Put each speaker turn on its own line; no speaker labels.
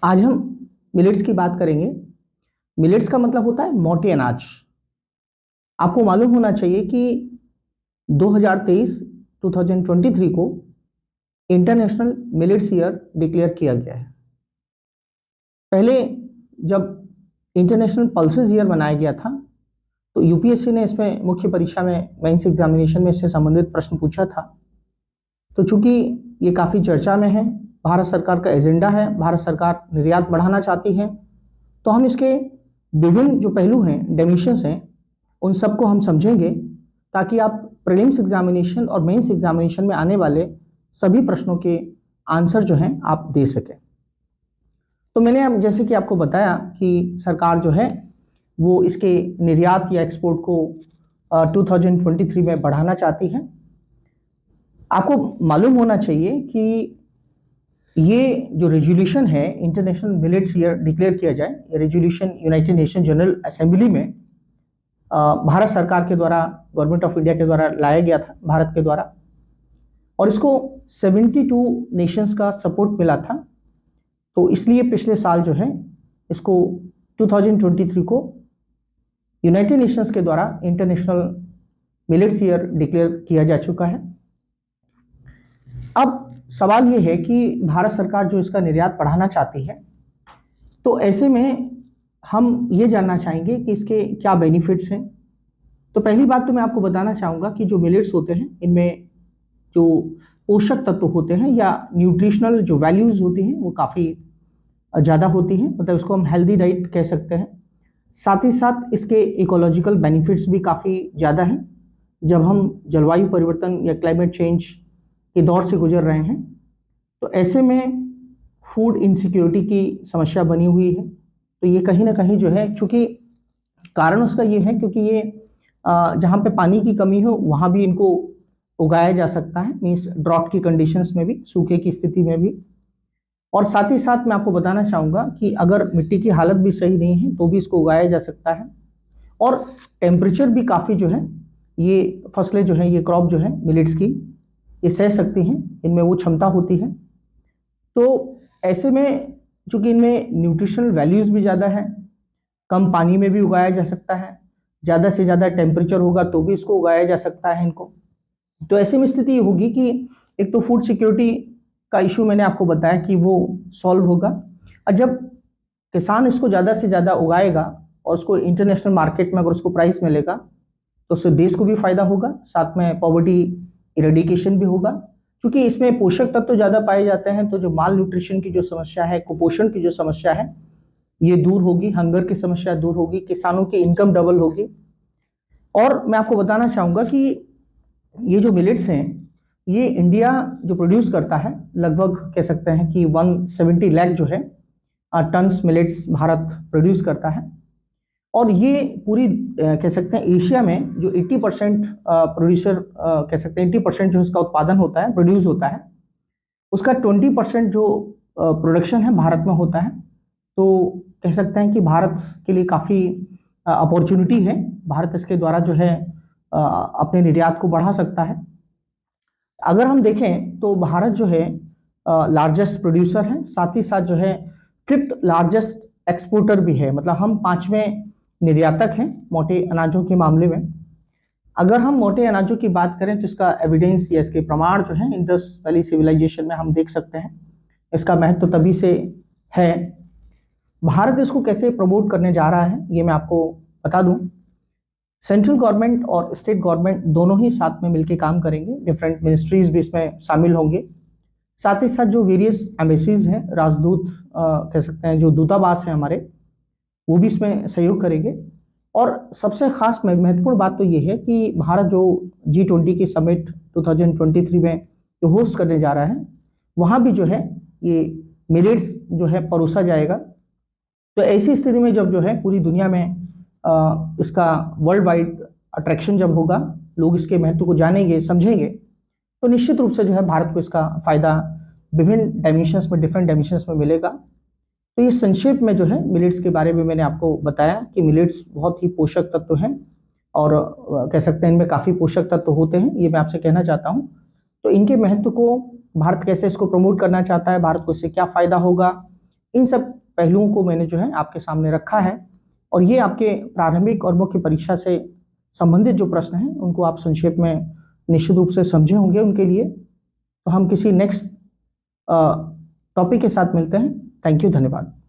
आज हम मिलेट्स की बात करेंगे। मिलेट्स का मतलब होता है मोटे अनाज। आपको मालूम होना चाहिए कि 2023 को इंटरनेशनल मिलेट्स ईयर डिक्लेयर किया गया है। पहले जब इंटरनेशनल पल्सेस ईयर बनाया गया था तो यूपीएससी ने इसमें मुख्य परीक्षा में मेंस एग्जामिनेशन में इससे संबंधित प्रश्न पूछा था। तो चूंकि ये काफ़ी चर्चा में है, भारत सरकार का एजेंडा है, भारत सरकार निर्यात बढ़ाना चाहती है, तो हम इसके विभिन्न जो पहलू हैं, डायमेंशंस हैं, उन सबको हम समझेंगे ताकि आप प्रीलिम्स एग्जामिनेशन और मेंस एग्जामिनेशन में आने वाले सभी प्रश्नों के आंसर जो हैं आप दे सकें। तो मैंने अब जैसे कि आपको बताया कि सरकार जो है वो इसके निर्यात या एक्सपोर्ट को 2023 में बढ़ाना चाहती है। आपको मालूम होना चाहिए कि ये जो रेजोल्यूशन है इंटरनेशनल मिलेट्स ईयर डिक्लेयर किया जाए, ये resolution United nation general assembly में भारत सरकार के द्वारा, गवर्नमेंट ऑफ इंडिया के द्वारा लाया गया था, भारत के द्वारा, और इसको 72 नेशंस का सपोर्ट मिला था। तो इसलिए पिछले साल जो है इसको 2023 को यूनाइटेड नेशंस के द्वारा इंटरनेशनल मिलेट्स ईयर डिक्लेयर किया जा चुका है। अब सवाल ये है कि भारत सरकार जो इसका निर्यात बढ़ाना चाहती है, तो ऐसे में हम ये जानना चाहेंगे कि इसके क्या बेनिफिट्स हैं। तो पहली बात तो मैं आपको बताना चाहूँगा कि जो मिलेट्स होते हैं इनमें जो पोषक तत्व होते हैं या न्यूट्रिशनल जो वैल्यूज़ होती हैं वो काफ़ी ज़्यादा होती हैं, मतलब इसको हम हेल्दी डाइट कह सकते हैं। साथ ही साथ इसके इकोलॉजिकल बेनिफिट्स भी काफ़ी ज़्यादा हैं। जब हम जलवायु परिवर्तन या क्लाइमेट चेंज के दौर से गुजर रहे हैं तो ऐसे में फूड इनसिक्योरिटी की समस्या बनी हुई है। तो ये कहीं ना कहीं जो है, चूँकि कारण उसका ये है क्योंकि ये जहाँ पे पानी की कमी हो वहाँ भी इनको उगाया जा सकता है, मीन्स ड्रॉट की कंडीशंस में भी, सूखे की स्थिति में भी। और साथ ही साथ मैं आपको बताना चाहूँगा कि अगर मिट्टी की हालत भी सही नहीं है तो भी इसको उगाया जा सकता है। और टेम्परेचर भी काफ़ी जो है, ये फसलें जो हैं, ये क्रॉप जो है मिलेट्स की, ये सह सकती हैं, इनमें वो क्षमता होती है। तो ऐसे में चूँकि इनमें न्यूट्रिशनल वैल्यूज़ भी ज़्यादा है, कम पानी में भी उगाया जा सकता है, ज़्यादा से ज़्यादा टेम्परेचर होगा तो भी इसको उगाया जा सकता है इनको। तो ऐसे में स्थिति ये होगी कि एक तो फूड सिक्योरिटी का इशू मैंने आपको बताया कि वो सॉल्व होगा, और जब किसान इसको ज़्यादा से ज़्यादा उगाएगा और उसको इंटरनेशनल मार्केट में अगर उसको प्राइस मिलेगा तो उससे देश को भी फायदा होगा, साथ में पॉवर्टी इरेडिकेशन भी होगा। क्योंकि इसमें पोषक तत्व ज़्यादा पाए जाते हैं तो जो माल न्यूट्रिशन की जो समस्या है, कुपोषण की जो समस्या है, ये दूर होगी, हंगर की समस्या दूर होगी, किसानों की इनकम डबल होगी। और मैं आपको बताना चाहूँगा कि ये जो मिलेट्स हैं ये इंडिया जो प्रोड्यूस करता है, लगभग कह सकते हैं कि 170 लाख जो है टन्स मिलेट्स भारत प्रोड्यूस करता है। और ये पूरी कह सकते हैं एशिया में जो 80% प्रोड्यूसर कह सकते हैं 80% जो इसका उत्पादन होता है, प्रोड्यूस होता है, उसका 20% जो प्रोडक्शन है भारत में होता है। तो कह सकते हैं कि भारत के लिए काफ़ी अपॉर्चुनिटी है, भारत इसके द्वारा जो है अपने निर्यात को बढ़ा सकता है। अगर हम देखें तो भारत जो है लार्जेस्ट प्रोड्यूसर है, साथ ही साथ जो है 5th लार्जेस्ट एक्सपोर्टर भी है, मतलब हम 5वें निर्यातक हैं मोटे अनाजों के मामले में। अगर हम मोटे अनाजों की बात करें तो इसका एविडेंस या इसके प्रमाण जो है इंडस वैली सिविलाइजेशन में हम देख सकते हैं। इसका महत्व तभी से है। भारत इसको कैसे प्रमोट करने जा रहा है ये मैं आपको बता दूं। सेंट्रल गवर्नमेंट और स्टेट गवर्नमेंट दोनों ही साथ में मिलकर काम करेंगे, डिफरेंट मिनिस्ट्रीज भी इसमें शामिल होंगे। साथ ही साथ जो वेरियस एम्बेसीज हैं, राजदूत कह सकते हैं, जो दूतावास हैं हमारे, वो भी इसमें सहयोग करेंगे। और सबसे खास महत्वपूर्ण बात तो ये है कि भारत जो G20 की समिट 2023 में जो होस्ट करने जा रहा है, वहाँ भी जो है ये मिलेट्स जो है परोसा जाएगा। तो ऐसी स्थिति में जब जो है पूरी दुनिया में इसका वर्ल्ड वाइड अट्रैक्शन जब होगा, लोग इसके महत्व को जानेंगे, समझेंगे, तो निश्चित रूप से जो है भारत को इसका फायदा विभिन्न डायमेंशंस में, डिफरेंट डायमेंशंस में मिलेगा। तो ये संक्षेप में जो है मिलेट्स के बारे में मैंने आपको बताया कि मिलेट्स बहुत ही पोषक तत्व हैं और कह सकते हैं इनमें काफ़ी पोषक तत्व होते हैं, ये मैं आपसे कहना चाहता हूँ। तो इनके महत्व को भारत कैसे इसको प्रमोट करना चाहता है, भारत को इससे क्या फ़ायदा होगा, इन सब पहलुओं को मैंने जो है आपके सामने रखा है, और ये आपके प्रारंभिक और मुख्य परीक्षा से संबंधित जो प्रश्न हैं उनको आप संक्षेप में निश्चित रूप से समझे होंगे उनके लिए। तो हम किसी नेक्स्ट टॉपिक के साथ मिलते हैं। थैंक यू, धन्यवाद।